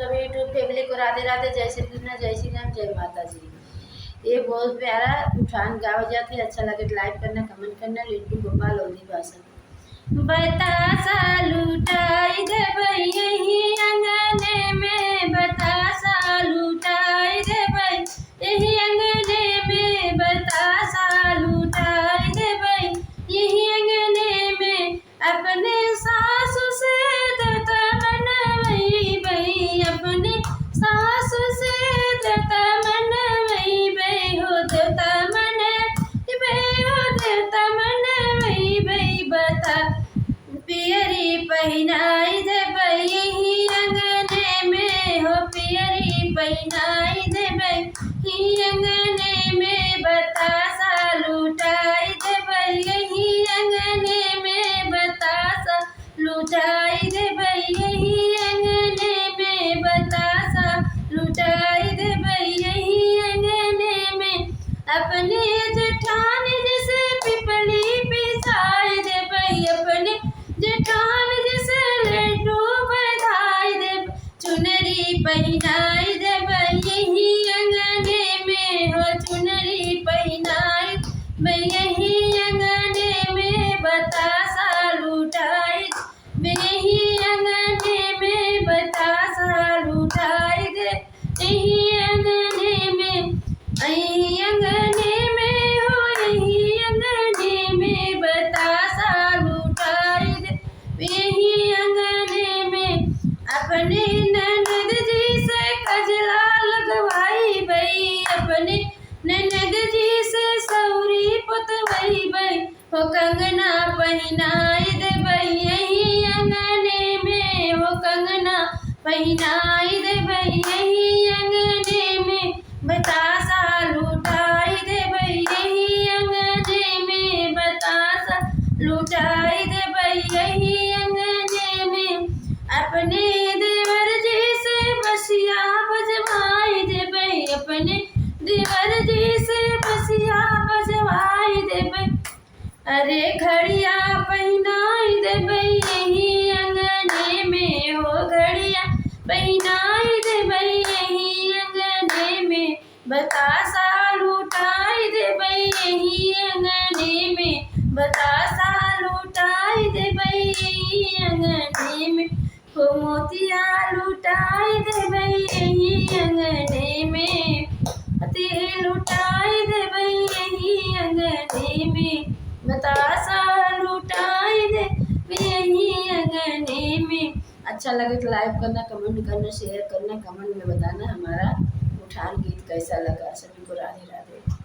सभी YouTube family को राधे राधे, जय श्री कृष्ण, जय श्री राम, जय माता जी। ये बहुत प्यारा उठान गाओ जाते, अच्छा लगे लाइक करना, कमेंट करना। लिट्टू गोपाल ओदी भाषा। बतासा लुटाई देबै यही अंगने में, बतासा लुटाई देबै यही अंगने में, बतासा लुटाई देबै यही अंगने में। अपने सासु से देता मनवैबै, अपने सासु से देता मनवैबै हो, देता मनवैबै हो, देता मनवैबै। बता पियरी पहिनाई देबै यही अंगने में हो, पियरी पहिनाई देबै यही अंगने में। बतासा लुटाई देबै यही अंगने में, बतासा लुटाई देबै यही अंगने में, बतासा लुटाई देबै यही अंगने में। अपने जेठानी जिसे पिपली पिसाई देबै, अपने जेठान जिसे लड्डू बधाई देबै, चुनरी पहिनाई देबै यही अंगने में हो, चुनरी पहिनाई देबै यही अंगने में। बतासा लुटाई यही अंगने में, बतासा लुटाई दे यही अंगने में, यही अंगने में हो, यही अंगने में। बतासा लुटाई दे यही अंगने में। अपने ननद जी से कजला लगवाई बई, अपने ननद जी से सौरी पुतवैबै हो, कंगना पहिनाई देबै यही अंगने में हो, कंगना पहिनाई देबै यही अंगने में। बतासा लुटाई देबै यही अंगने में, बतासा लुटाई देबै यही अंगने में। अपने देवर जी से बसिया बजवाई देबै, अपने देवर जी से बसिया बजवाई देबै। अरे घड़िया पहिनाई देबै यही अंगने में हो, घड़िया पहिनाई देबै यही अंगने में। बतासा लुटाई देबै यही अंगने में, बतासा लुटाई देबै यही अंगने में हो, मोतिया लुटाई देबै यही अंगने में, मोती लुटाई देबै यही अंगने में। बतासा लुटाई देबै यही अंगने में। अच्छा लगे तो लाइक करना, कमेंट करना, शेयर करना, कमेंट में बताना हमारा उठान गीत कैसा लगा। सभी को राधे राधे।